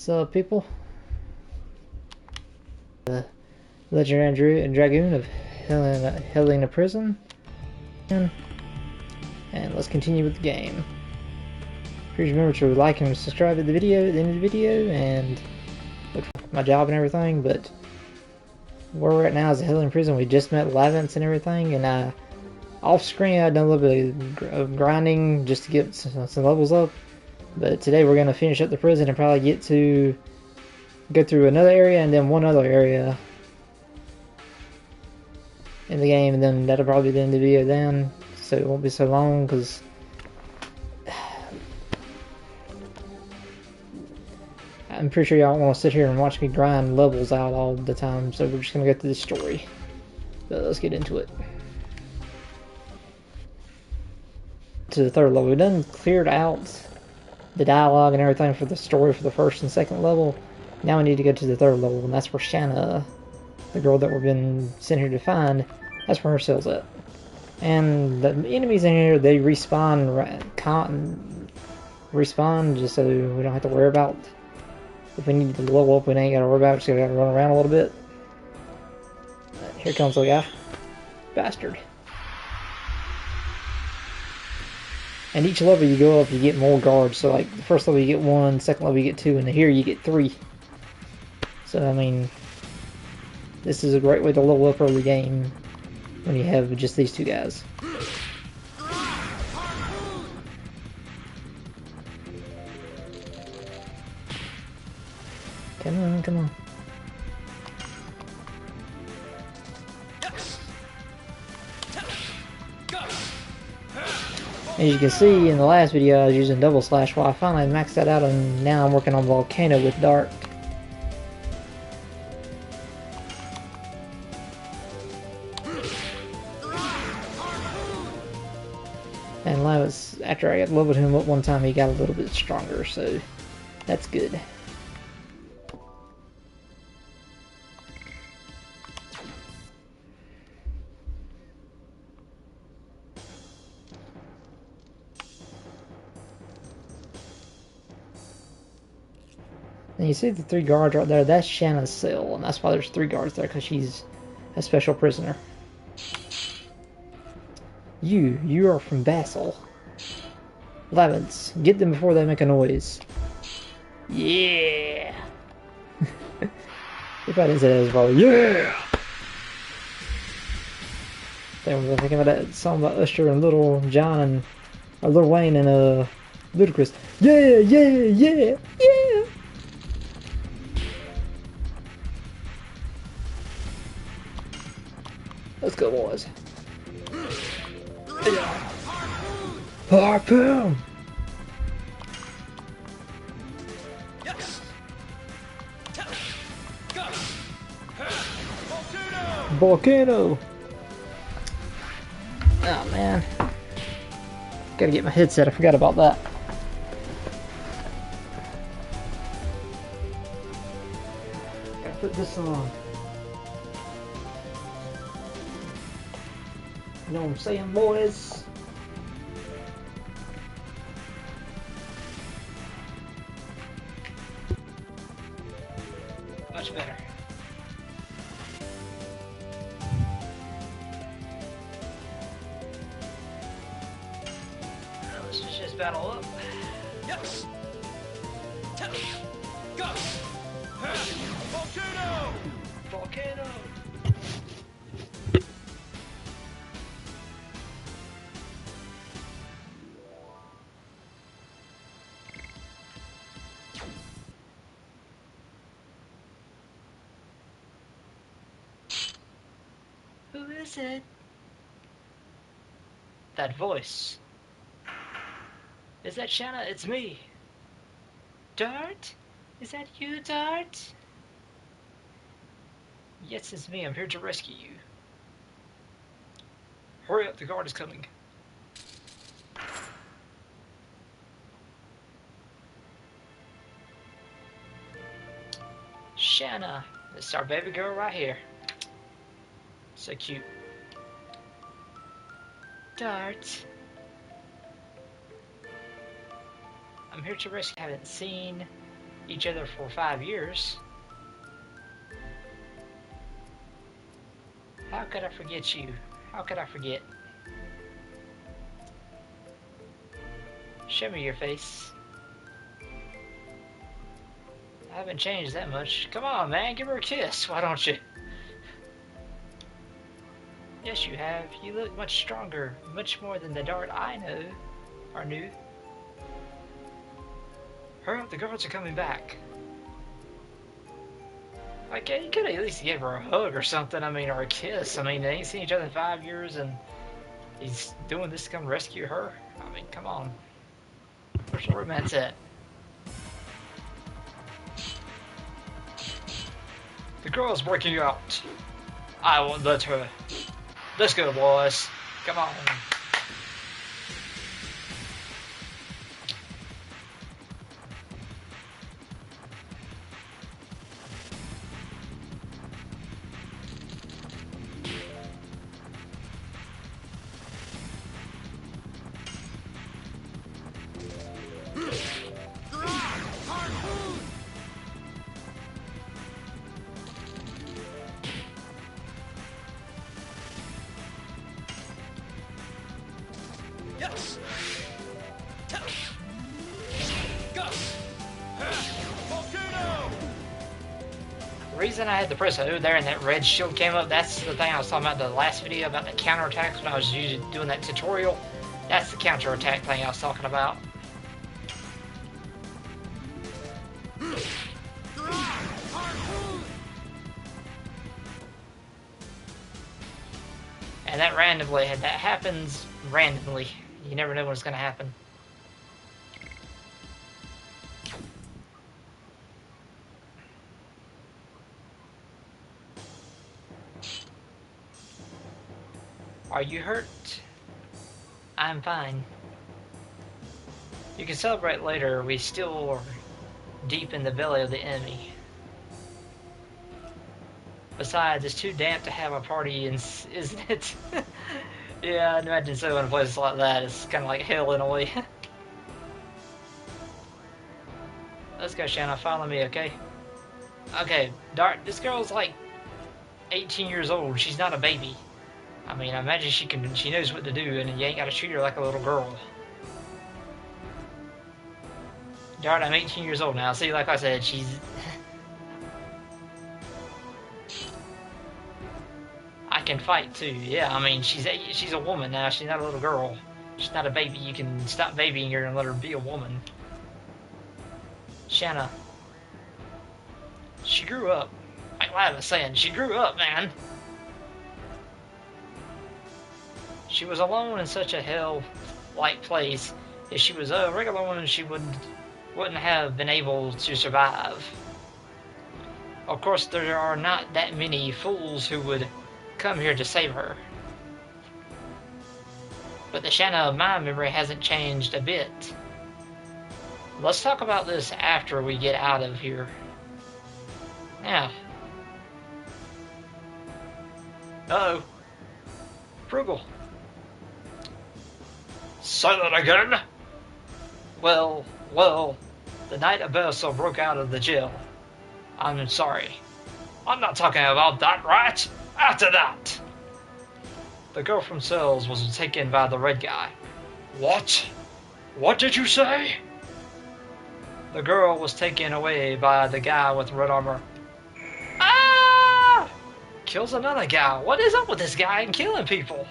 So, people, the legendary Dragoon of Helena Prison, and let's continue with the game. Please remember to like and subscribe to the video at the end of the video, and look for my job and everything. But where we're at now is a Helena Prison. We just met Lavance and everything, and off screen I've done a little bit of grinding just to get some levels up. But today we're gonna finish up the prison and probably go through another area and then one other area in the game, and then that'll probably be the end of the video then, so it won't be so long, because I'm pretty sure y'all want to sit here and watch me grind levels out all the time, so we're just gonna go through the story. But let's get into it. To the third level, we done cleared out the dialogue and everything for the story for the first and second level. Now we need to go to the third level, and that's where Shanna, the girl that we've been sent here to find, that's where her cell's at. And the enemies in here, they respawn just so we don't have to worry about if we need to level up. We ain't gotta worry about it, just gotta run around a little bit. Here comes the guy. Bastard. And each level you go up, you get more guards. So like the first level you get 1, second level you get 2, and here you get 3. So I mean, this is a great way to level up early game when you have just these 2 guys. Come on, come on. As you can see in the last video, I was using double slash. Well, I finally maxed that out, and now I'm working on Volcano with Dart. And Lavance, after I got leveled him up one time, he got a little bit stronger, so that's good. And you see the 3 guards right there, that's Shanna's cell, and that's why there's 3 guards there, because she's a special prisoner. You are from Basel. Lavance, get them before they make a noise. Yeah! If I didn't say that as well, yeah! Then we're thinking about that song about Usher and Little John and Lil Wayne and Ludacris. Yeah, yeah, yeah, yeah! Let's go, boys. Harpoon! Volcano! Oh man. Gotta get my headset, I forgot about that. Gotta put this on. You know what I'm saying, boys? Much better. Let's just battle up. Yes. Go. Volcano. Volcano. Who is it? That voice. Is that Shanna? It's me. Dart? Is that you, Dart? Yes, it's me. I'm here to rescue you. Hurry up, the guard is coming. Shanna, this is our baby girl right here. So cute. Dart. I'm here to rescue. I haven't seen each other for 5 years. How could I forget you? How could I forget? Show me your face. I haven't changed that much. Come on, man, give her a kiss. Why don't you? Yes, you have. You look much stronger, much more than the Dart I know, or knew. Hurry up, the girls are coming back. Like, yeah, you could at least give her a hug or something, I mean, or a kiss. I mean, they ain't seen each other in 5 years, and he's doing this to come rescue her? I mean, come on. Where's the romance at? The girl's working you out. I won't let her. Let's go, boys. Come on. Yes. Go. Volcano. The reason I had to press O there and that red shield came up, that's the thing I was talking about in the last video about the counterattacks when I was usually doing that tutorial. That's the counterattack thing I was talking about. And that randomly, that happens randomly. You never know when it's going to happen. Are you hurt? I'm fine. You can celebrate later. We still are deep in the belly of the enemy. Besides, it's too damp to have a party, isn't it? Yeah, I'd imagine so in places like that. It's kind of like hell in a way. Let's go, Shanna. Follow me, okay? Okay, Dart, this girl's like 18 years old. She's not a baby. I mean, I imagine she knows what to do, and you ain't gotta treat her like a little girl. Dart, I'm 18 years old now. See, like I said, she's... I can fight too. Yeah, I mean, she's a woman now. She's not a little girl. She's not a baby. You can stop babying her and let her be a woman. Shanna. She grew up. Like I was saying, she grew up, man. She was alone in such a hell-like place. If she was a regular woman, she wouldn't have been able to survive. Of course, there are not that many fools who would come here to save her. But the Shanna of my memory hasn't changed a bit. Let's talk about this after we get out of here. Now. Uh-oh. Frugal. Say that again. Well, the night Aversa broke out of the jail. I'm sorry. I'm not talking about that, right? After that. The girl from Cells was taken by the red guy. What? What did you say? The girl was taken away by the guy with red armor. Ah! Kills another guy. What is up with this guy and killing people?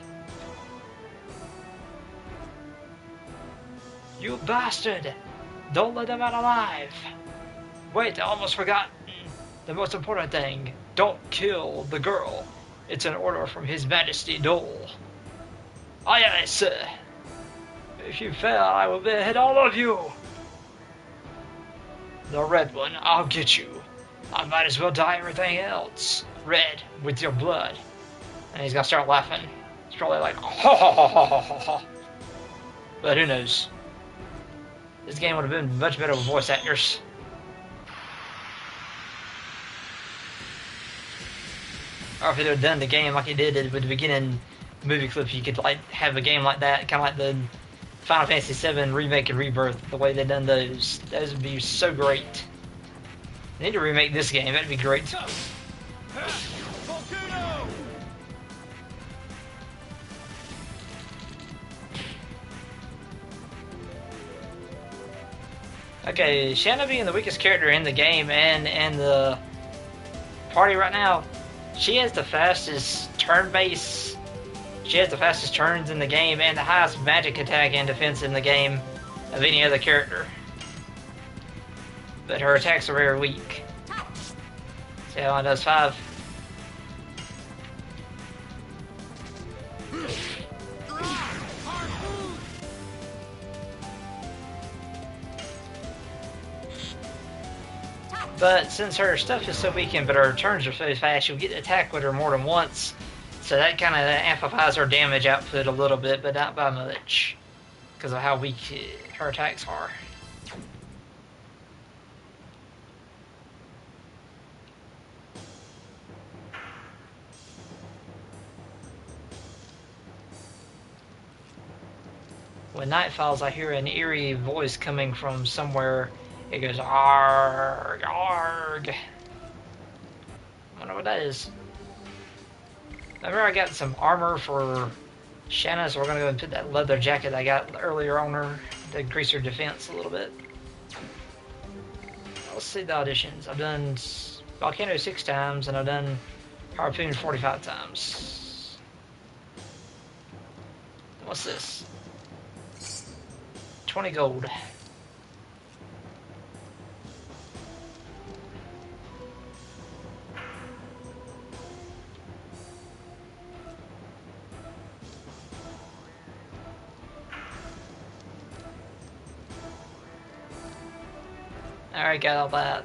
You bastard! Don't let them out alive! Wait, I almost forgot the most important thing. Don't kill the girl. It's an order from His Majesty Dole. Aye aye, sir. If you fail, I will behead all of you. The red one, I'll get you. I might as well dye everything else. Red, with your blood. And he's gonna start laughing. It's probably like, ha ha ha ha ha ha ha. But who knows? This game would have been much better with voice actors. Or if it had done the game like it did with the beginning movie clip, you could like have a game like that, kind of like the Final Fantasy VII Remake and Rebirth, the way they done those. Those would be so great. I need to remake this game, that'd be great. Okay, Shanna being the weakest character in the game and the party right now, she has the fastest turn base. She has the fastest turns in the game and the highest magic attack and defense in the game of any other character. But her attacks are very weak. See how one does 5. But since her stuff is so weakened, but her turns are so fast, you'll get to attack with her more than once. So that kind of amplifies her damage output a little bit, but not by much. Because of how weak her attacks are. When night falls, I hear an eerie voice coming from somewhere. It goes, arg, arg. I wonder what that is. Remember I got some armor for Shanna, so we're going to go and put that leather jacket I got earlier on her to increase her defense a little bit. Let's see the auditions. I've done Volcano 6 times, and I've done Harpoon 45 times. What's this? 20 gold. Alright, got all that.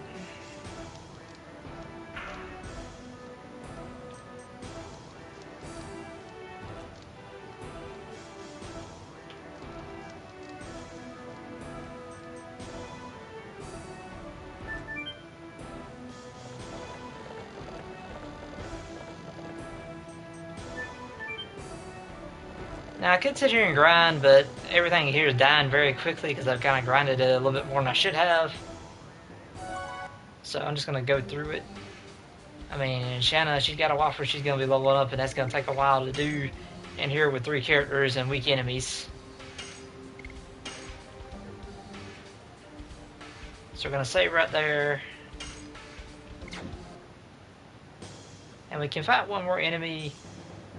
Now I could sit here and grind, but everything here is dying very quickly because I've kind of grinded it a little bit more than I should have. So I'm just going to go through it. I mean, Shanna, she's got a while before she's going to be leveling up, and that's going to take a while to do in here with 3 characters and weak enemies. So we're going to save right there. And we can fight one more enemy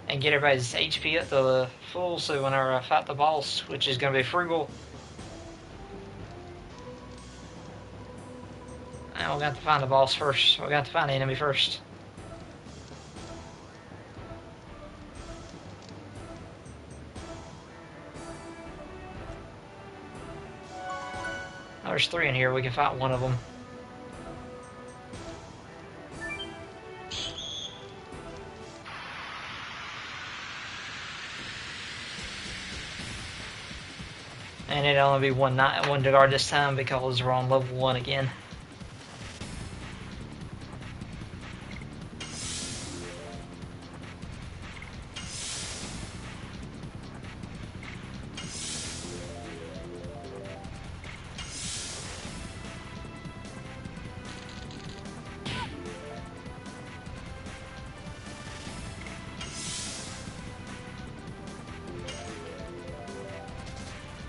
and get everybody's HP up to full, so whenever I fight the boss, which is going to be Frugal, and we'll have to find the boss first. We'll have to find the enemy first. Oh, there's 3 in here. We can fight one of them. And it'll only be one guard this time because we're on level 1 again.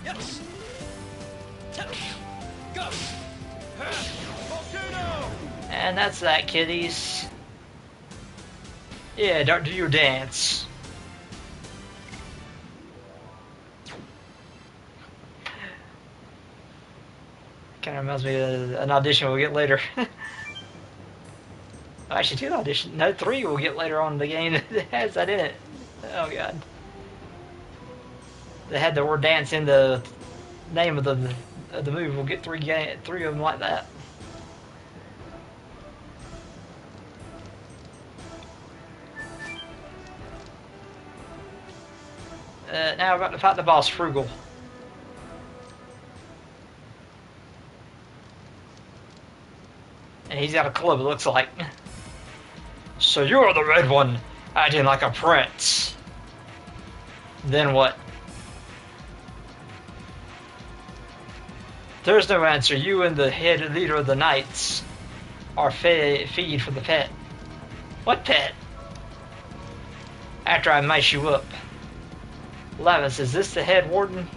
Yes. Go. And that's that, kiddies. Yeah, don't do your dance. Kind of reminds me of an audition we'll get later. Actually, 2 auditions. No, 3 we'll get later on in the game that has that in it. Oh god. They had the word dance in the name of the move. We'll get 3 of them like that. Now we're about to fight the boss, Frugal. And he's got a club, it looks like. So you're the red one, acting like a prince. Then what? There's no answer. You and the head leader of the knights or feed for the pet. What pet? After I mace you up. Lavis, is this the head warden?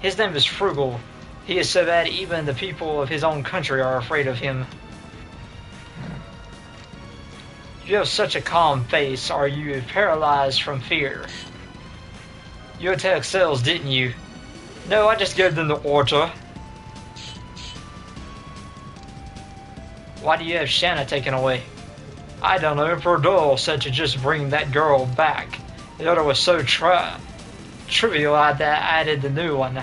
His name is Frugal. He is so bad even the people of his own country are afraid of him. You have such a calm face. Are you paralyzed from fear? You attacked cells, didn't you? No, I just gave them the order. Why do you have Shanna taken away? I don't know. Emperor Doyle said to just bring that girl back. The order was so trivial that I added the new one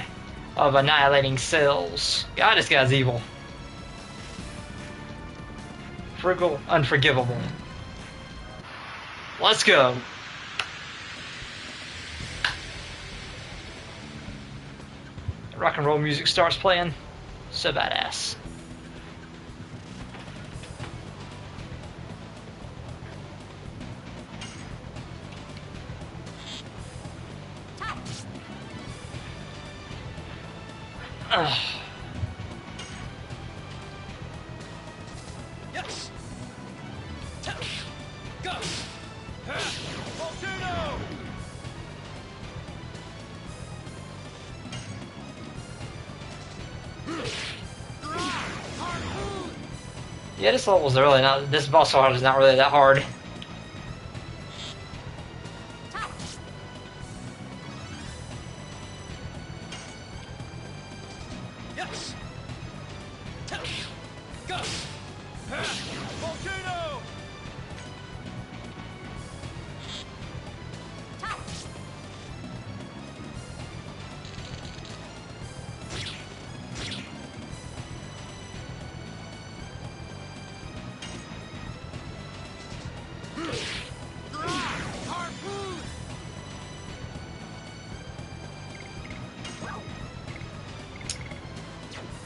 of annihilating cells. God, this guy's evil. Frugal, unforgivable. Let's go. Rock and roll music starts playing. So badass. Yes. Go. Volcano. Yeah, this level's really not. This boss fight is not really that hard. Yes. Go. Volcano.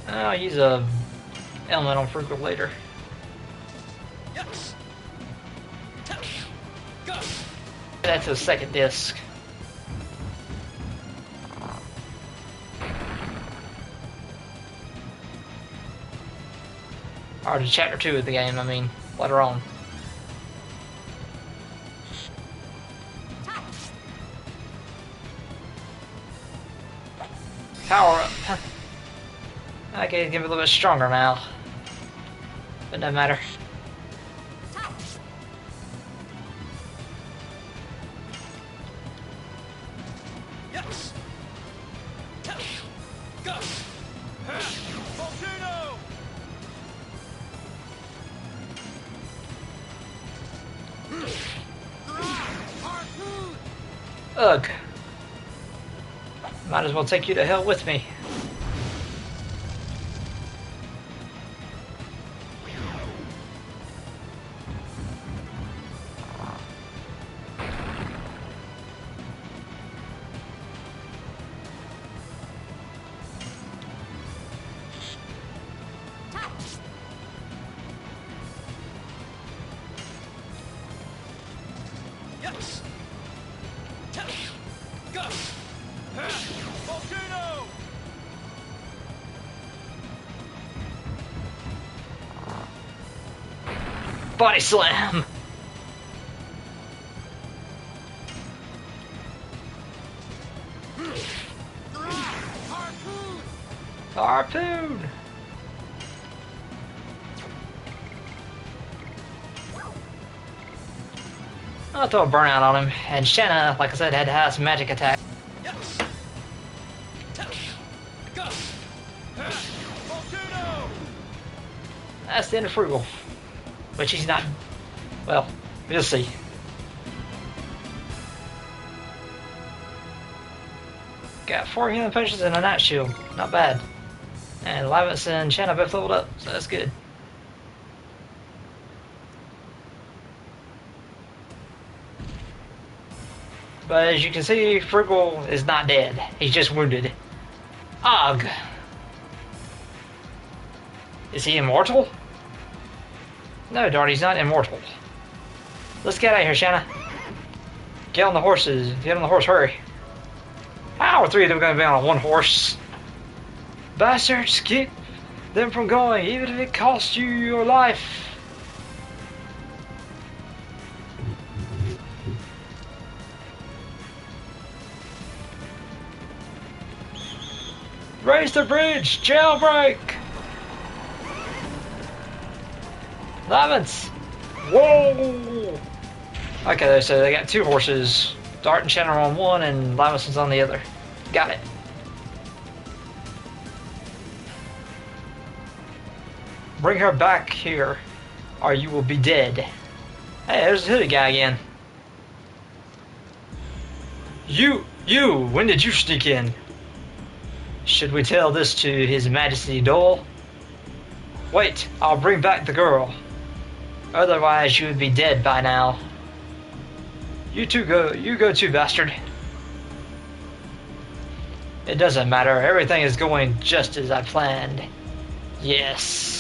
I'll use a element on Frugal later. Yes. Go. That's the second disc. Or to chapter 2 of the game, I mean, later on. Power up. Okay, it's gonna be a little bit stronger now. But no matter. Yes. Go. Volcano. Ugh. Might as well take you to hell with me. Yes. Go. Volcano. Body slam! Harpoon! I'll throw a burnout on him, and Shanna, like I said, had to have some magic attack. Yes. Go. Volcano. That's the end of Frugal. Which he's not. Well, we'll see. Got 4 healing potions and a night shield. Not bad. And Lavis and Shanna both leveled up, so that's good. But as you can see, Frugal is not dead. He's just wounded. Ugh. Is he immortal? No, Dart, he's not immortal. Let's get out of here, Shanna. Get on the horses. Get on the horse, hurry. How are 3 of them going to be on one horse? Bastards, get them from going, even if it costs you your life. Raise the bridge! Jailbreak! Laments! Whoa! Okay, so they got two horses. Dart and Shannon are on one and Laments is on the other. Got it. Bring her back here, or you will be dead. Hey, there's the hooded guy again. You! When did you sneak in? Should we tell this to His Majesty Dole? Wait, I'll bring back the girl. Otherwise, you would be dead by now. You go too, bastard. It doesn't matter, everything is going just as I planned. Yes.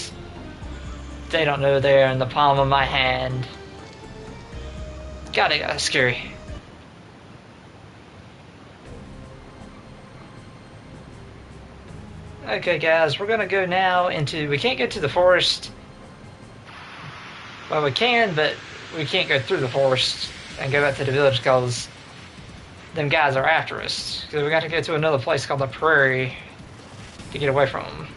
They don't know they're in the palm of my hand. God, it got scary. Okay guys, we're gonna go now into, we can't go to the forest. Well, we can, but we can't go through the forest and go back to the village because them guys are after us. So we got to go to another place called the prairie to get away from them.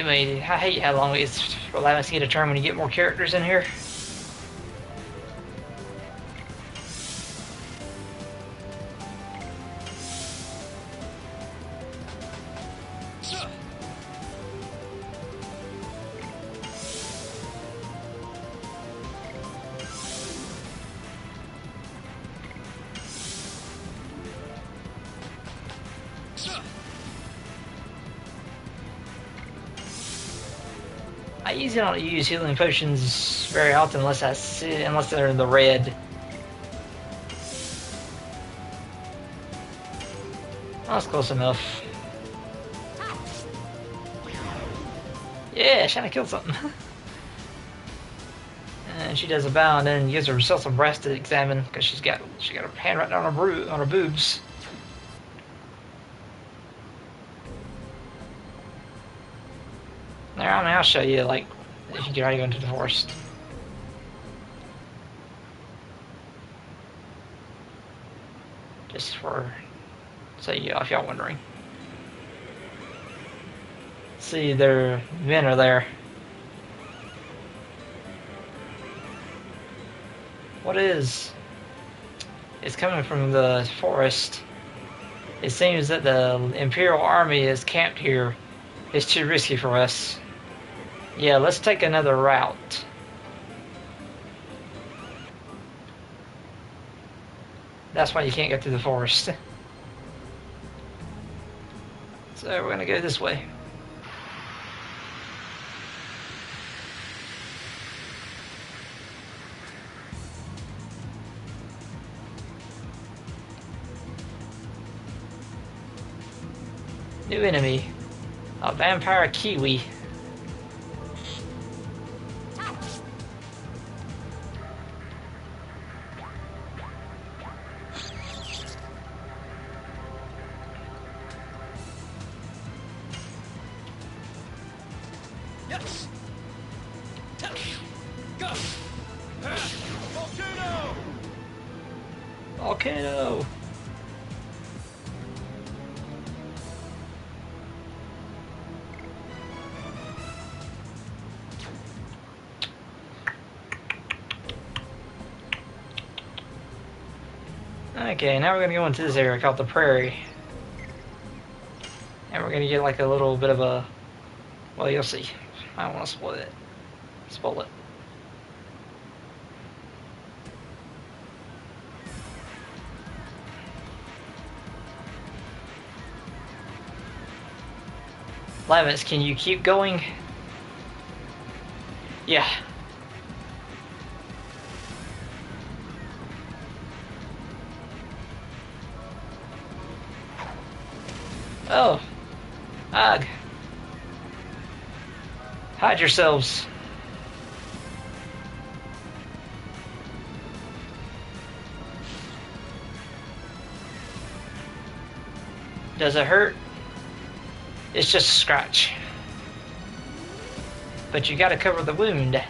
I hate how long it's allowing us to get a turn when you get more characters in here. I usually don't use healing potions very often unless they're in the red. That's close enough. Yeah, Shanna killed something. And she does a bow and then gives herself some breast to examine because she got her hand right down on her boobs. There, I mean, I'll show you, like, if you get ready to go into the forest. Just for, so if y'all wondering. See, their men are there. What is? It's coming from the forest. It seems that the Imperial Army is camped here. It's too risky for us. Yeah, let's take another route. That's why you can't go through the forest. So we're gonna go this way. New enemy, a vampire kiwi. Yes. Go. Volcano. Volcano. Okay, now we're gonna go into this area called the prairie. And we're gonna get like a little bit of a, well, you'll see. I don't want to spoil it. Lavance, can you keep going? Yeah. Oh. Ugh. Hide yourselves. Does it hurt? It's just a scratch. But you gotta cover the wound.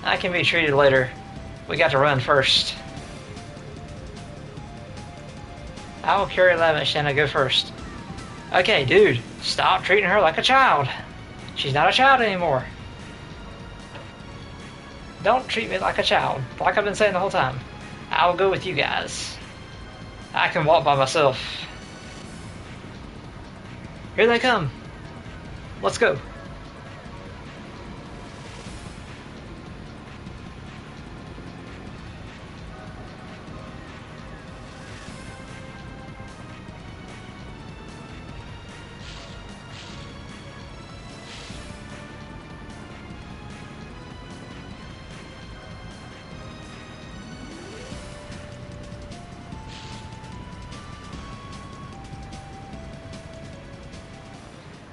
I can be treated later. We got to run first. I will carry Lavance and I go first. Okay, dude, stop treating her like a child. She's not a child anymore. Don't treat me like a child, like I've been saying the whole time. I will go with you guys. I can walk by myself. Here they come. Let's go.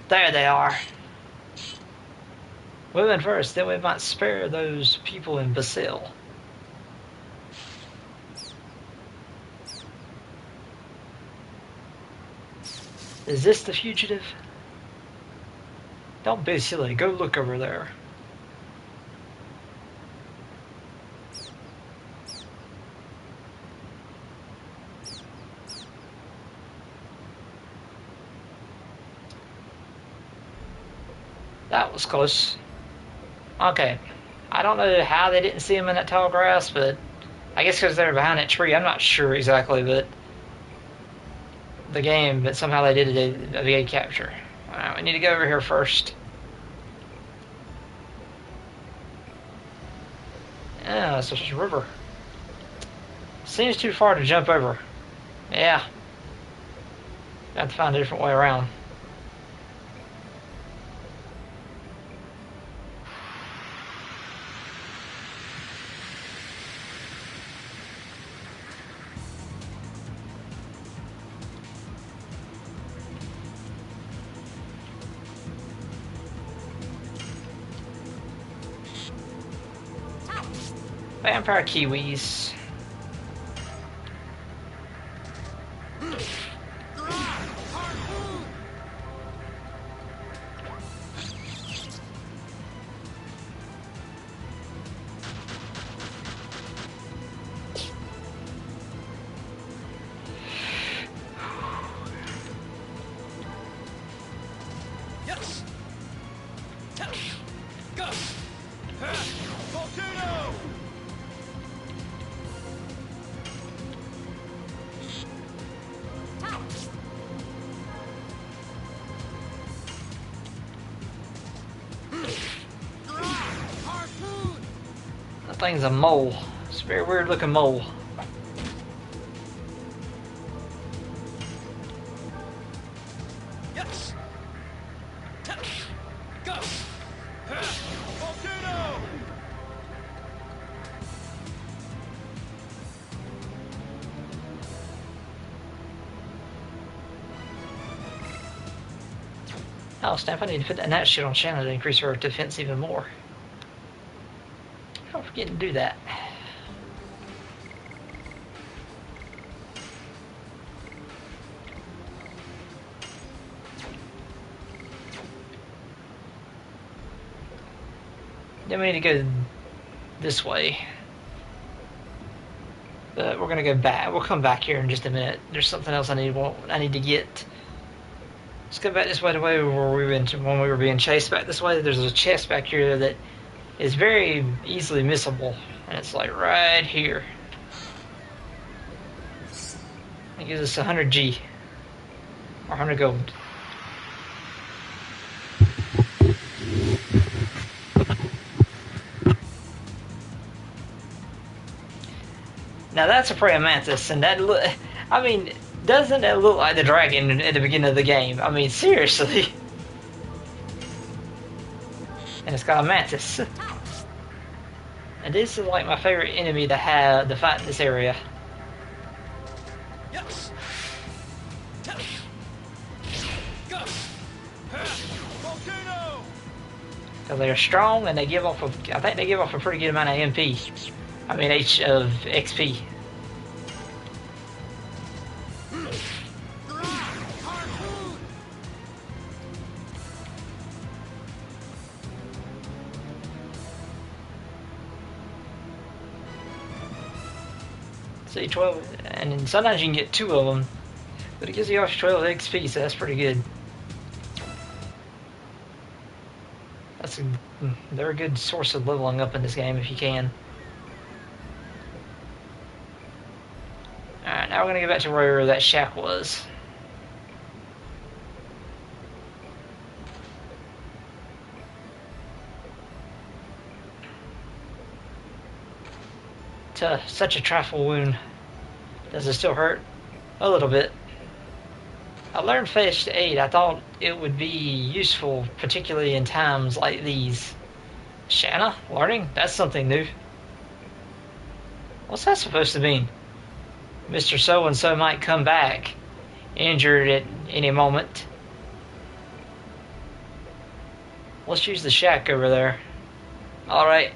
There they are. Women first, then we might spare those people in Basil. Is this the fugitive? Don't be silly, go look over there. That was close. Okay. I don't know how they didn't see him in that tall grass, but I guess because they're behind that tree. I'm not sure exactly, but the game, but somehow they did a big capture. Alright, we need to go over here first. Yeah, it's just a river. Seems too far to jump over. Yeah. Have to find a different way around. Vampire kiwis. Yes. Go. Volcano. That thing's a mole. It's a very weird looking mole. Yes. Go. Volcano. Oh, snap, I need to put that shit on Shannon to increase her defense even more. Don't forget to do that. Then we need to go this way. But we're gonna go back. We'll come back here in just a minute. There's something else I need to get. Let's go back this way, the way where we went when we were being chased back this way. There's a chest back here that is very easily missable, and it's like right here. It gives us 100 G or 100 gold. Now that's a praying mantis, and that I mean, doesn't that look like the dragon at the beginning of the game? I mean, seriously. it's got a mantis. And this is like my favorite enemy to have to fight in this area. Yes. Go. Volcano. Because they're strong and they give off I think they give off a pretty good amount of MP. I mean of XP. See, 12, and then sometimes you can get 2 of them, but it gives you off 12 XP, so that's pretty good. They're a good source of leveling up in this game if you can. Alright, now we're gonna go back to where that shack was. Such a trifle wound. Does it still hurt? A little bit. I learned Fast 8. I thought it would be useful, particularly in times like these. Shanna? Learning? That's something new. What's that supposed to mean? Mr. So-and-so might come back, injured at any moment. Let's use the shack over there. Alright.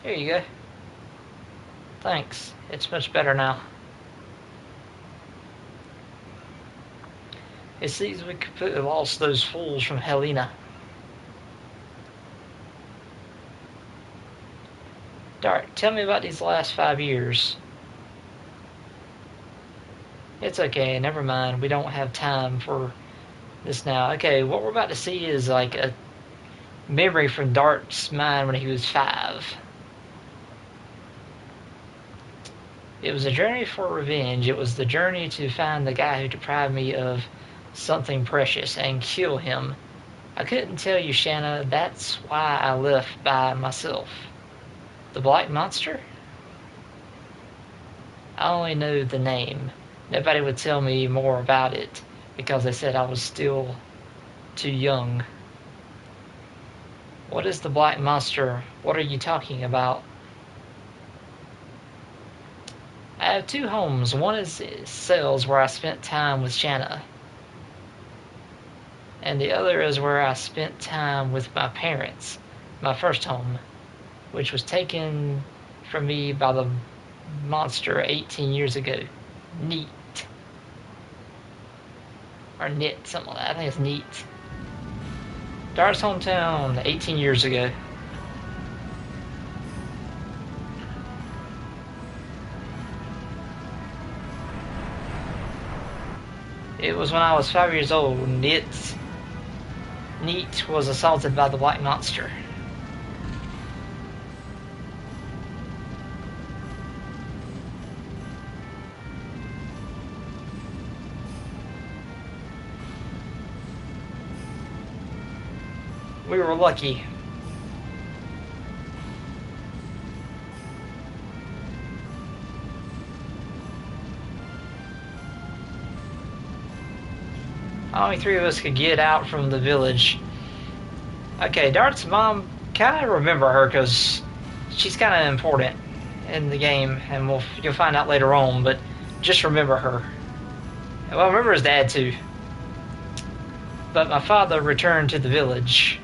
Here you go. Thanks. It's much better now. It seems we completely lost those fools from Helena. Dart, tell me about these last 5 years. It's okay, never mind. We don't have time for this now. Okay, what we're about to see is like a memory from Dart's mind when he was 5. It was a journey for revenge. It was the journey to find the guy who deprived me of something precious and kill him. I couldn't tell you, Shanna. That's why I left by myself. The Black Monster? I only know the name. Nobody would tell me more about it because they said I was still too young. What is the Black Monster? What are you talking about? I have 2 homes. One is cells where I spent time with Shanna. And the other is where I spent time with my parents. My first home, which was taken from me by the monster 18 years ago. Neat. Or knit, something like that. I think it's neat. Dart's hometown 18 years ago. It was when I was 5 years old. Neat was assaulted by the Black Monster. We were lucky. Only 3 of us could get out from the village. Okay, Dart's mom, kind of remember her because she's kind of important in the game, and you'll find out later on. But just remember her. Well, remember his dad too. But my father returned to the village.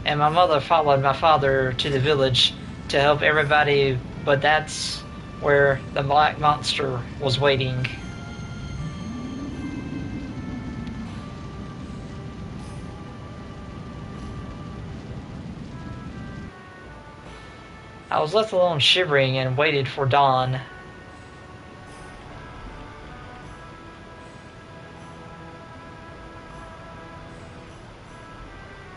And my mother followed my father to the village to help everybody, but that's where the Black Monster was waiting. I was left alone shivering and waited for dawn.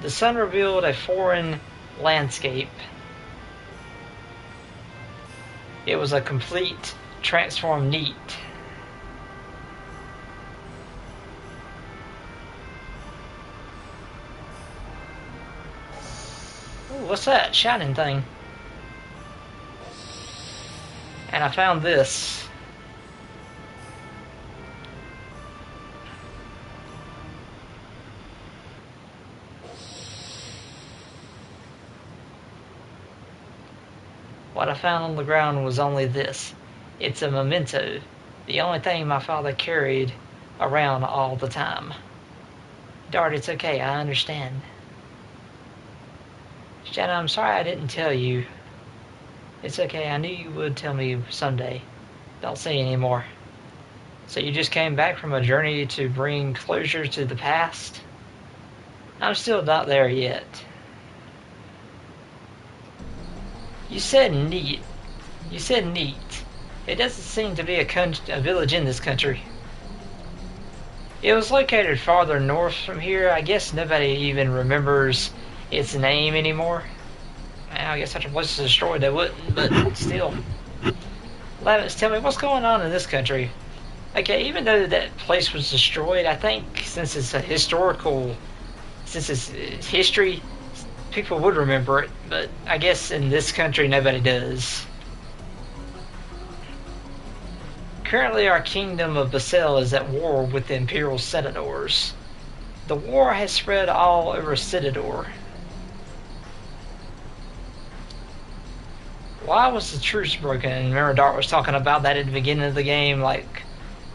The sun revealed a foreign landscape. It was a complete transform neat. Ooh, what's that shining thing? And I found this. What I found on the ground was only this. It's a memento. The only thing my father carried around all the time. Dart, it's okay, I understand. Shanna, I'm sorry I didn't tell you. It's okay, I knew you would tell me someday. Don't say any more. So you just came back from a journey to bring closure to the past? I'm still not there yet. You said neat. You said neat. It doesn't seem to be a village in this country. It was located farther north from here. I guess nobody even remembers its name anymore. Well, I guess such a place is destroyed, they wouldn't, but still. Lavis, tell me, what's going on in this country? Okay, even though that place was destroyed, I think since it's history, people would remember it, but I guess in this country nobody does. Currently our kingdom of Basel is at war with the Imperial Senators. The war has spread all over Citador. Why was the truce broken? And remember Dart was talking about that at the beginning of the game, like,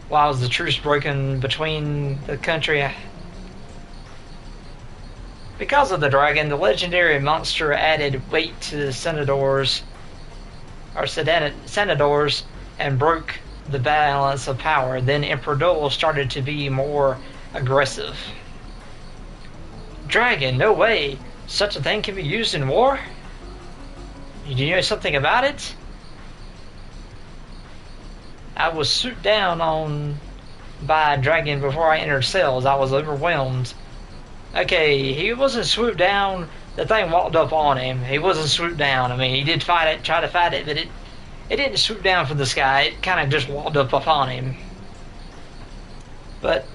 why was the truce broken between the country? Because of the dragon, the legendary monster added weight to the Senators, and broke the balance of power. Then Emperor Dole started to be more aggressive. Dragon, no way! Such a thing can be used in war? Do you know something about it? I was swooped down on by a dragon before I entered cells. I was overwhelmed. Okay, he wasn't swooped down. The thing walked up on him. He wasn't swooped down. I mean, he did fight it, try to fight it, but it didn't swoop down from the sky. It kind of just walked up upon him. But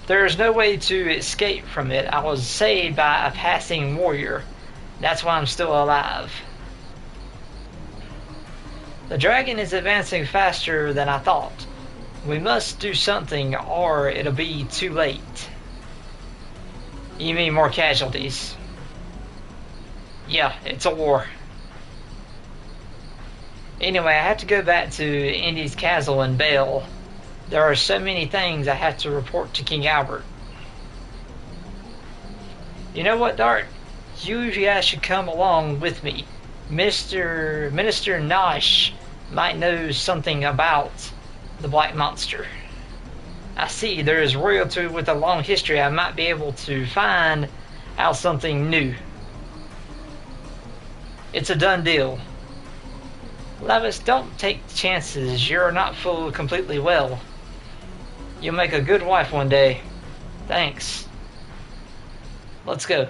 there's no way to escape from it. I was saved by a passing warrior. That's why I'm still alive. The dragon is advancing faster than I thought. We must do something or it'll be too late. You mean more casualties? Yeah, it's a war. Anyway, I have to go back to Indy's Castle and Bale. There are so many things I have to report to King Albert. You know what, Dart? You guys should come along with me. Minister Nosh might know something about the Black Monster. I see there is royalty with a long history. I might be able to find out something new. It's a done deal. Lavis, don't take chances. You're not full completely well. You'll make a good wife one day. Thanks. Let's go.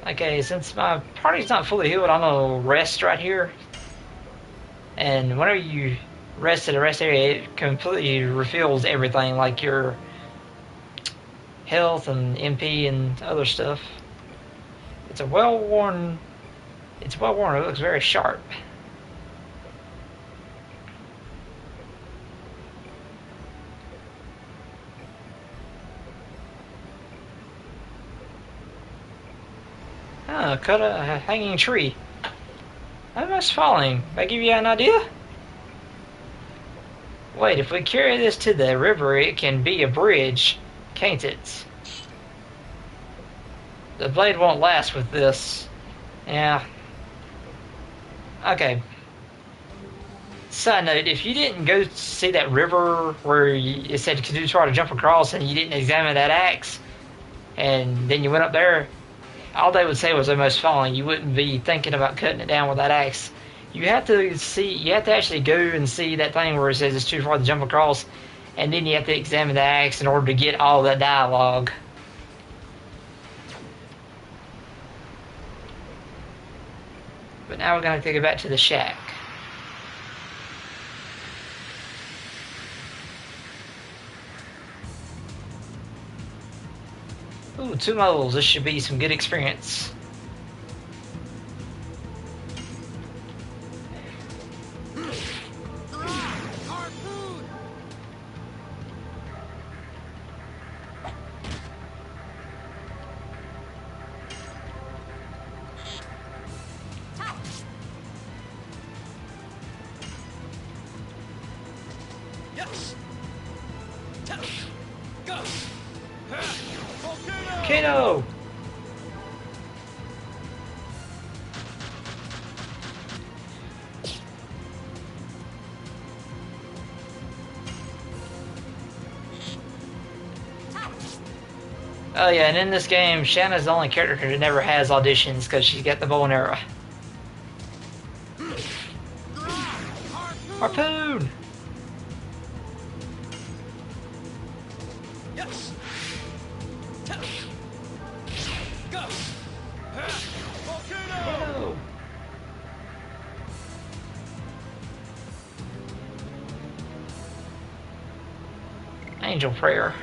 Okay, since my party's not fully healed, I'm gonna rest right here. And whenever you rest at a rest area, it completely refills everything, like your health and MP and other stuff. It's well worn. It looks very sharp. Cut a hanging tree. How much falling? That give you an idea? Wait, if we carry this to the river, it can be a bridge, can't it? The blade won't last with this. Yeah. Okay. Side note, if you didn't go see that river where it said you try to jump across and you didn't examine that axe, and then you went up there, all they would say was almost falling. You wouldn't be thinking about cutting it down with that axe. You have to actually go and see that thing where it says it's too far to jump across, and then you have to examine the axe in order to get all that dialogue. But now we're gonna have to go back to the shack. Ooh, 2 moles. This should be some good experience. Harpoon! Yes! Go! Volcano! Kano! Oh yeah, and in this game, Shanna's the only character that never has auditions because she's got the bow and arrow. Harpoon! Yes! Go! Volcano! Kano! Angel Prayer.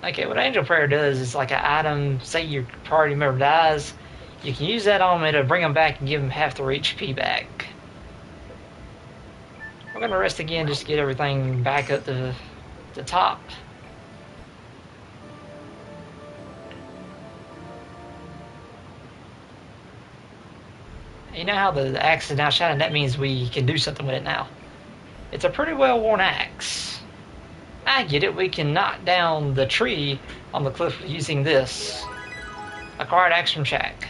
Okay, what Angel Prayer does is like an item, say your party member dies, you can use that on them to bring them back and give them half their HP back. We're gonna rest again just to get everything back up to the top. You know how the axe is now shining? That means we can do something with it now. It's a pretty well worn axe. I get it, we can knock down the tree on the cliff using this. Acquired axe from Shack.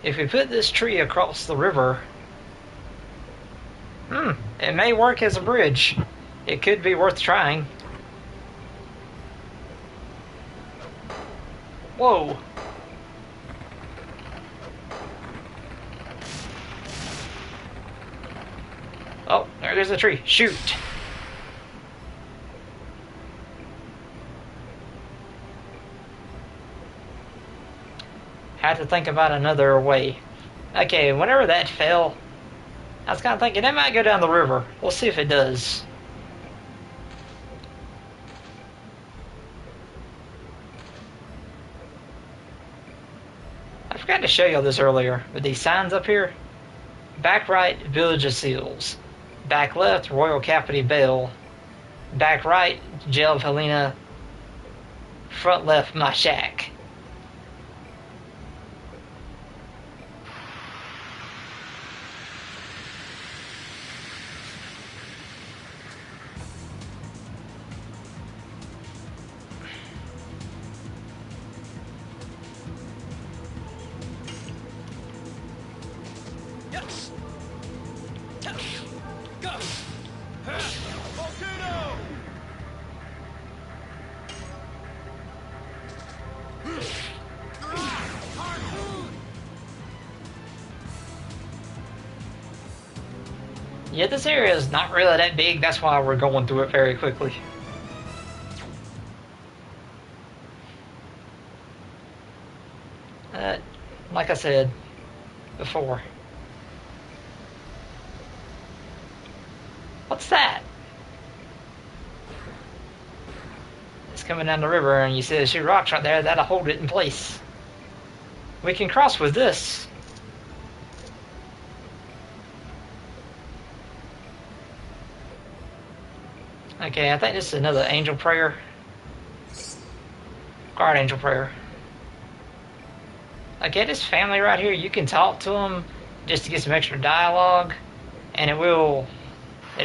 If we put this tree across the river, it may work as a bridge. It could be worth trying. Whoa. Oh, there goes the tree. Shoot. Had to think about another way. Okay, whenever that fell, I was kind of thinking that might go down the river. We'll see if it does. I forgot to show y'all this earlier, but these signs up here. Back right, Village of Seals. Back left, Royal Capity Bell. Back right, Jail of Helena. Front left, my shack. Yes! Go! Volcano! Harpoon! Yeah, this area is not really that big. That's why we're going through it very quickly. Like I said before. What's that? It's coming down the river, and you see the two rocks right there. That'll hold it in place. We can cross with this. Okay, I think this is another angel prayer. Guard angel prayer. Okay, this family right here, you can talk to them just to get some extra dialogue, and it'll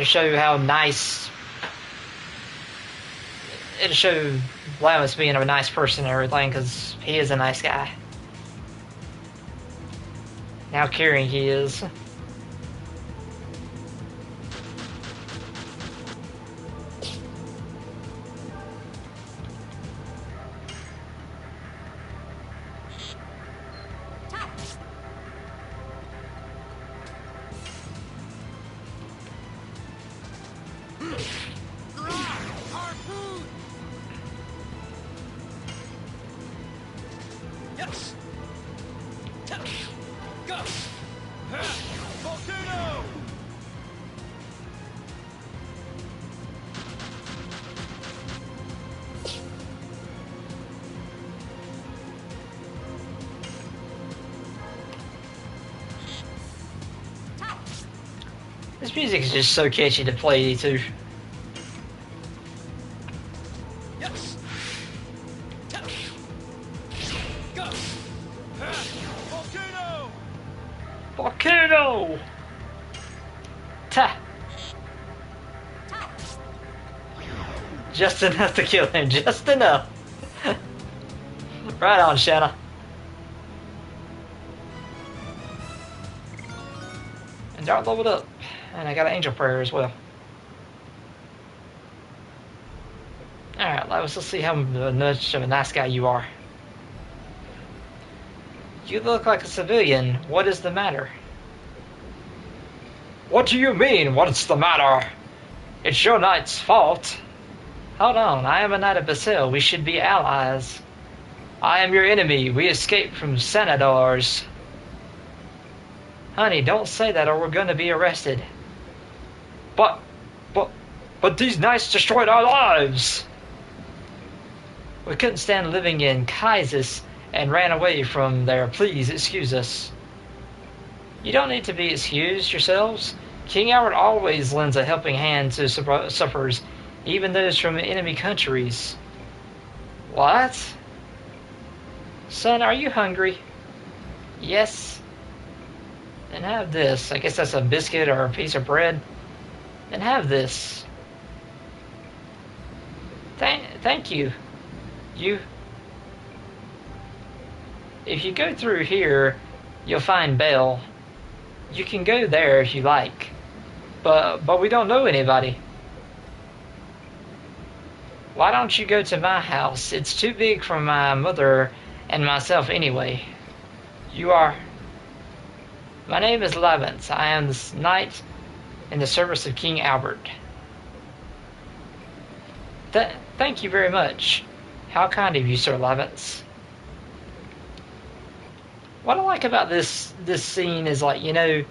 show you how nice. It'll show Lamus being a nice person and everything, because he is a nice guy. How caring he is. This music is just so catchy to play too. Yes. Go. Volcano. Volcano! Ta! Just enough to kill him, just enough. Right on, Shanna. And Dart leveled up. And I got an angel prayer as well. Alright, let's see how much of a nice guy you are. You look like a civilian. What is the matter? What do you mean, what's the matter? It's your knight's fault. Hold on, I am a knight of Basil. We should be allies. I am your enemy. We escaped from senators. Honey, don't say that or we're gonna be arrested. But these knights destroyed our lives. We couldn't stand living in Kaisers and ran away from there. Please excuse us. You don't need to be excused yourselves. King Albert always lends a helping hand to sufferers, even those from enemy countries. What? Son, are you hungry? Yes. Then have this. I guess that's a biscuit or a piece of bread. Then have this. Thank you. If you go through here, you'll find Belle. You can go there if you like. But we don't know anybody. Why don't you go to my house? It's too big for my mother and myself anyway. You are... My name is Levance. I am this knight in the service of King Albert. Thank you very much. How kind of you, Sir Levance. What I like about this scene is, like, you know,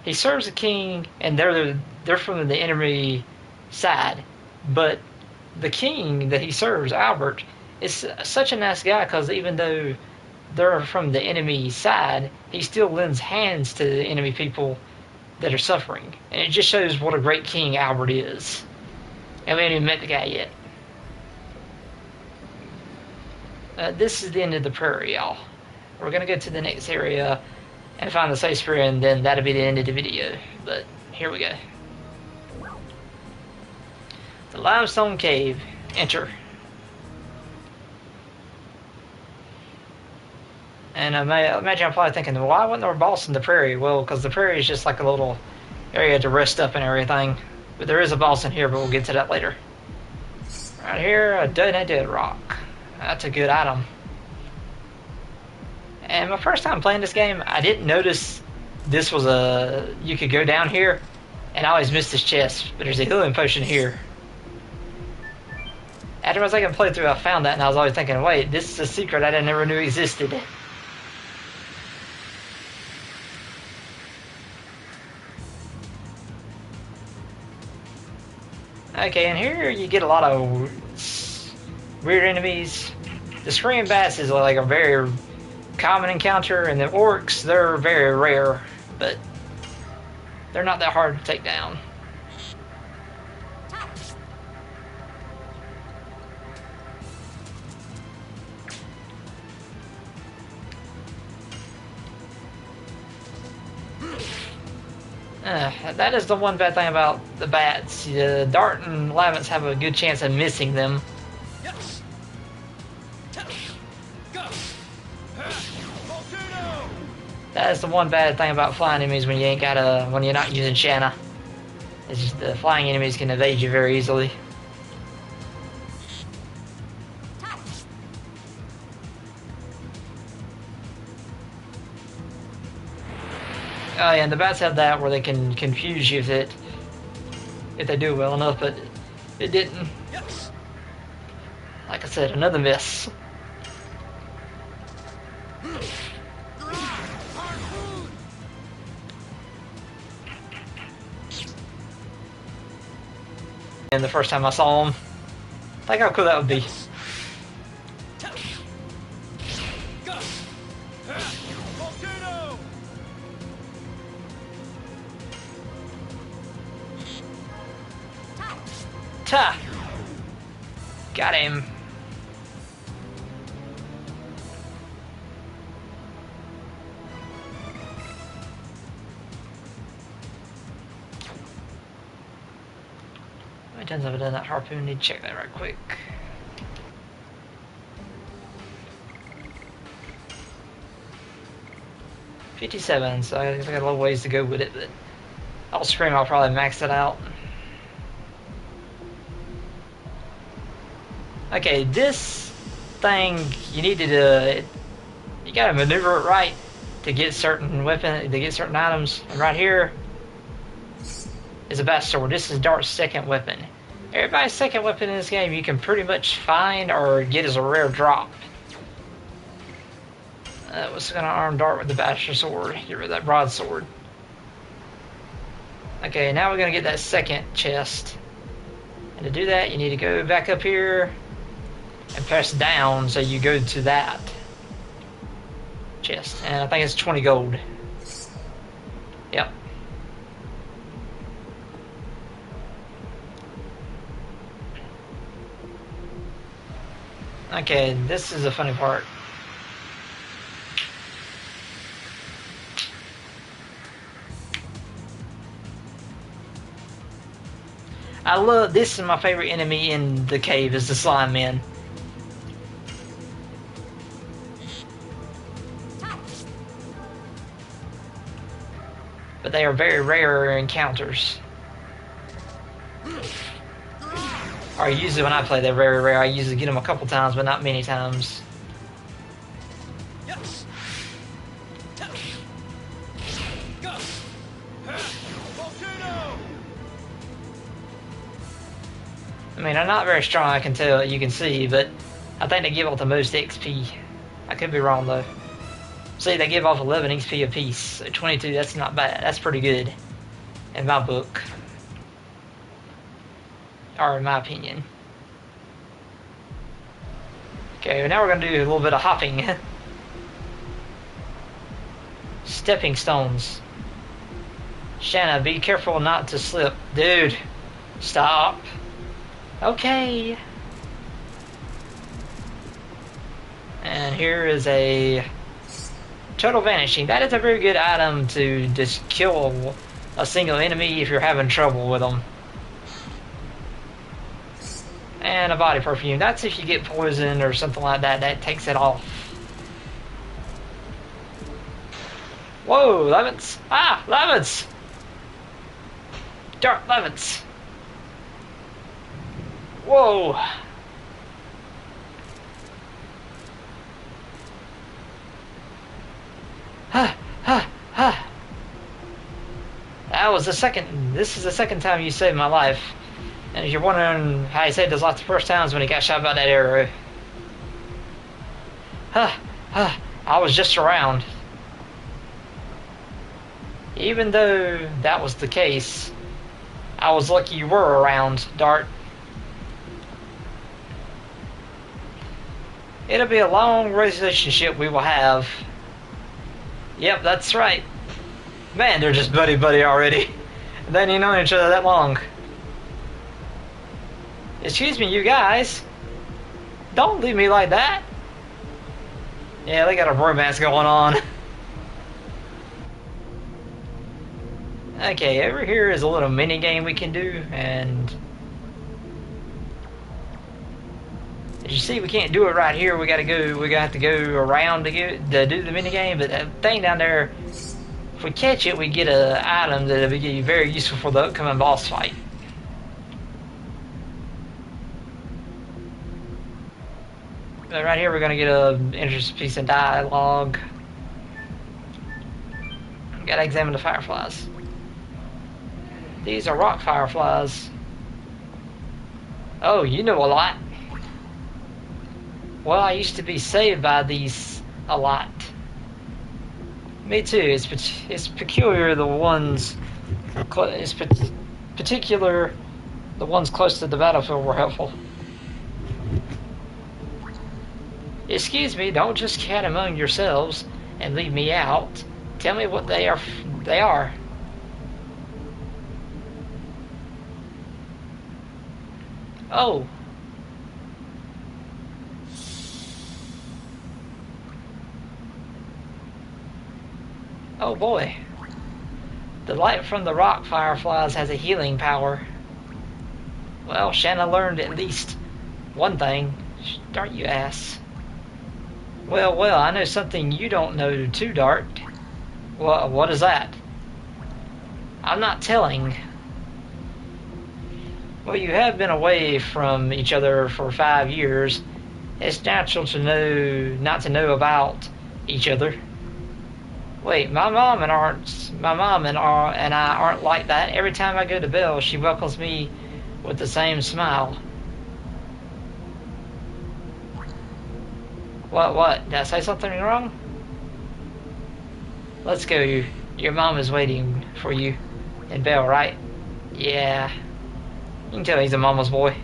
he serves the king and they're from the enemy side, but the king that he serves, Albert, is such a nice guy because even though they're from the enemy side, he still lends hands to the enemy people that are suffering, and it just shows what a great king Albert is. And we haven't even met the guy yet. This is the end of the prairie, y'all. We're gonna go to the next area and find the safe sphere, and then that'll be the end of the video. But here we go. The limestone cave. Enter. And I imagine I'm probably thinking, why wasn't there a boss in the prairie? Well, because the prairie is just like a little area to rest up and everything. But there is a boss in here, but we'll get to that later. Right here, a donated rock. That's a good item. And my first time playing this game, I didn't notice this was you could go down here, and I always missed this chest, but there's a healing potion here. After I played through, I found that, and I was always thinking, wait, this is a secret I never knew existed. Okay, and here you get a lot of weird enemies. The scream bats is like a very common encounter, and the orcs, they're very rare, but they're not that hard to take down. That is the one bad thing about the bats. Dart and Lavance have a good chance of missing them. Yes. Go. Volcano. That is the one bad thing about flying enemies when you're not using Shanna. It's just the flying enemies can evade you very easily. Oh yeah, and the bats have that where they can confuse you if they do well enough, but it didn't. Yes. Like I said, another miss. Harpoon. And the first time I saw him, think how cool that would be. Go. Volcano. Ta! Got him. How many times have I done that harpoon? Need to check that right quick. $57, so I got a little ways to go with it, but I'll scream I'll probably max it out. Okay, this thing you need to you gotta maneuver it right to get certain items. And right here is a best sword. This is Dart's second weapon. Everybody's second weapon in this game you can pretty much find or get as a rare drop. What's gonna arm Dart with the bastard sword? Get rid of that broadsword. Okay, now we're gonna get that second chest. And to do that, you need to go back up here and press down so you go to that chest. And I think it's 20 gold. Yep. Okay, this is the funny part. I love this is my favorite enemy in the cave is the slime men. But they are very rare encounters. Or usually when I play they're very rare. I usually get them a couple times but not many times. Yes. Go. Volcano. I mean, I'm not very strong, I can tell, you can see, but I think they give off the most XP. I could be wrong, though. See, they give off 11 XP apiece. So 22, that's not bad. That's pretty good, in my book. Or in my opinion. Okay, now we're going to do a little bit of hopping. Stepping stones. Shanna, be careful not to slip. Dude, stop. Okay. And here is a total vanishing. That is a very good item to just kill a single enemy if you're having trouble with them. And a body perfume. That's if you get poisoned or something like that. That takes it off. Whoa, Levants. Ah, Levants. Dark Levants. Whoa! Ha ha ha! That was the second. This is the second time you saved my life. And if you're wondering how he saved his life the first time is when he got shot by that arrow. Ha ha! I was just around. Even though that was the case, I was lucky you were around, Dart. It'll be a long relationship we will have. Yep, that's right. Man, they're just buddy-buddy already. They ain't known each other that long. Excuse me, you guys. Don't leave me like that. Yeah, they got a romance going on. Okay, over here is a little mini game we can do, and as you see, we can't do it right here. We have to go around to do the mini game. But that thing down there, if we catch it, we get an item that'll be very useful for the upcoming boss fight. But right here, we're gonna get an interesting piece of dialogue. Gotta examine the fireflies. These are rock fireflies. Oh, you know a lot. Well, I used to be saved by these a lot. Me too. It's peculiar the ones. It's particular the ones close to the battlefield were helpful. Excuse me. Don't just chat among yourselves and leave me out. Tell me what they are. They are. Oh. Oh boy. The light from the rock fireflies has a healing power. Well, Shanna learned at least one thing. Dart, you ass. Well, I know something you don't know too, Dart. What is that? I'm not telling. Well, you have been away from each other for 5 years. It's natural to know not to know about each other. Wait, my mom and I aren't like that. Every time I go to Belle, she welcomes me with the same smile. What? Did I say something wrong? Let's go. Your mom is waiting for you in Belle, right? Yeah. You can tell he's a mama's boy.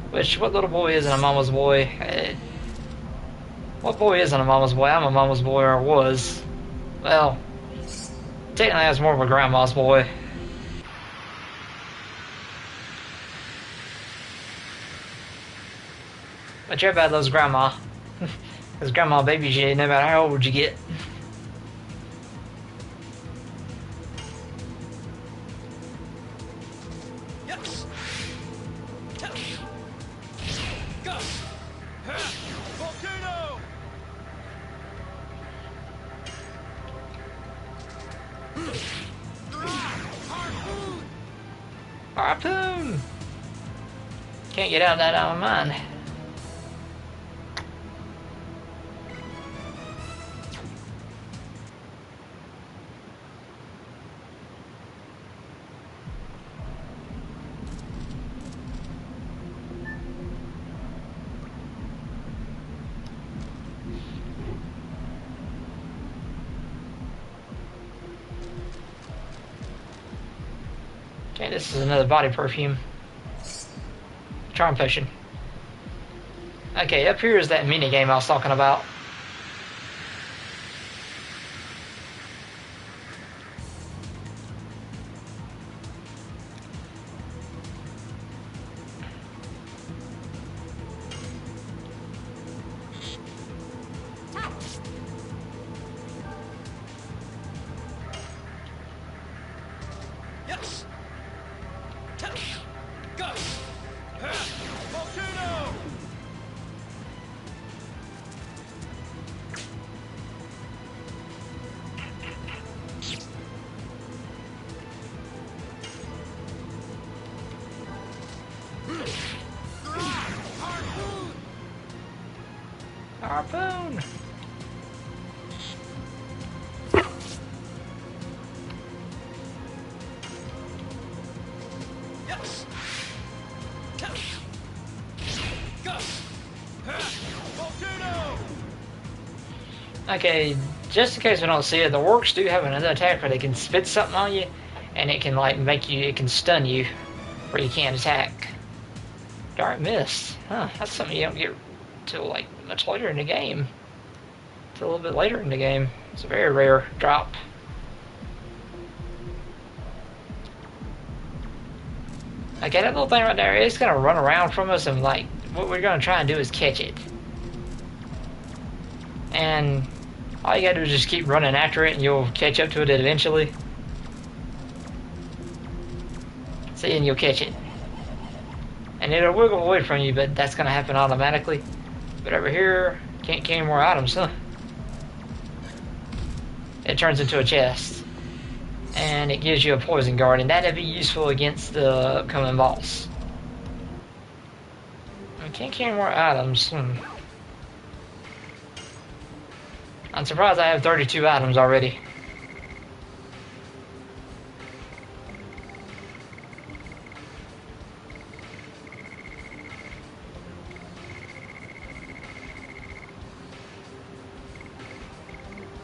What little boy isn't a mama's boy? What boy isn't a mama's boy? I'm a mama's boy, or was. Well, technically I was more of a grandma's boy. But everybody loves grandma. Because grandma babies you no matter how old you get. Yes. Go. Volcano. Harpoon. Harpoon! Can't get out of that out of mine. Okay, this is another body perfume. Charm potion. Okay, up here is that mini game I was talking about. Yes. Go. Volcano. Harpoon. Harpoon! Yes. Go. Volcano. Okay, just in case we don't see it, the orcs do have another attack where they can spit something on you, and it can like it can stun you, where you can't attack. Dark Mist. Huh, that's something you don't get till like much later in the game. It's a little bit later in the game. It's a very rare drop. Okay, that little thing right there, it's gonna run around from us, and like what we're gonna try and do is catch it. And all you gotta do is just keep running after it and you'll catch up to it eventually. See, and you'll catch it. And it'll wiggle away from you, but that's gonna happen automatically. But over here, can't get any more items, huh? It turns into a chest. And it gives you a poison guard, and that'd be useful against the upcoming boss. I can't carry more items. I'm surprised I have 32 items already.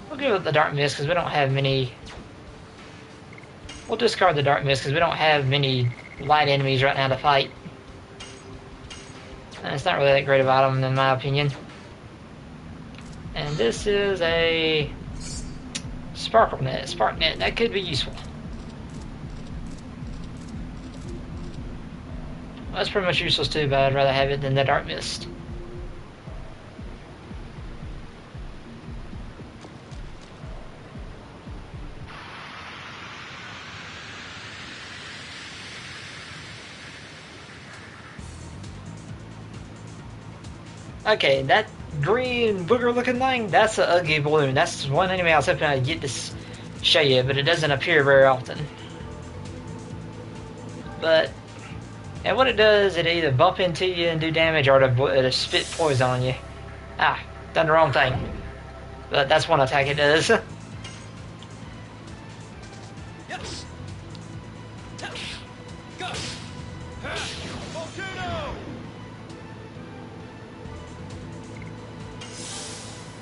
We'll go with the Dark Mist because we don't have many. We'll discard the Dark Mist because we don't have many light enemies right now to fight. And it's not really that great of an item in my opinion. And this is a Spark net. That could be useful. That's pretty much useless too, but I'd rather have it than the Dark Mist. Okay, that green booger looking thing, that's an ugly balloon. That's one enemy I was hoping I'd get to show you, but it doesn't appear very often. But, and what it does, it either bump into you and do damage, or it'll spit poison on you. Ah, done the wrong thing. But that's one attack it does. Yes. Go. Volcano.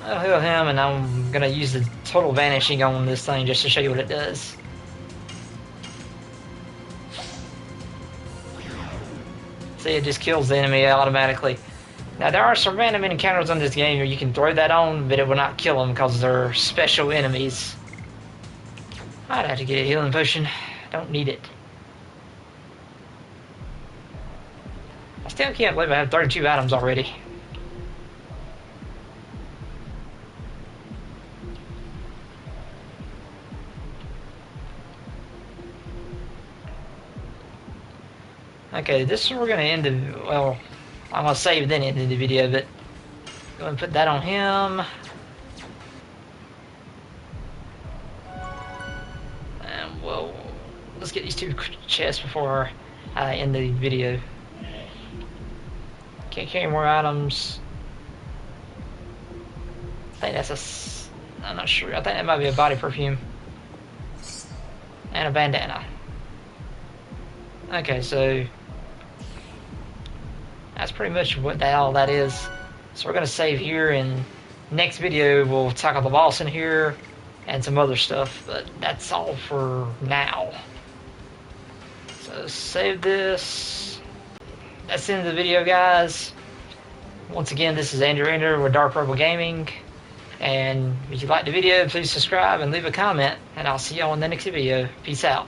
I'll heal him, and I'm gonna use the total vanishing on this thing just to show you what it does. See, it just kills the enemy automatically. Now, there are some random encounters on this game where you can throw that on, but it will not kill them because they're special enemies. I'd have to get a healing potion. Don't need it. I still can't believe I have 32 items already. Okay, this is where we're going to end the, well, I'm going to save then end the video, but go and put that on him. And well, let's get these two chests before I end the video. Can't carry more items. I think that's I'm not sure. I think that might be a body perfume. And a bandana. Okay, so that's pretty much what all that is. So we're gonna save here, and next video we'll tackle the boss in here and some other stuff, but that's all for now. So save this. That's the end of the video, guys. Once again, this is Andrew Ender with Dark Purple Gaming, and if you liked the video, please subscribe and leave a comment, and I'll see y'all in the next video. Peace out.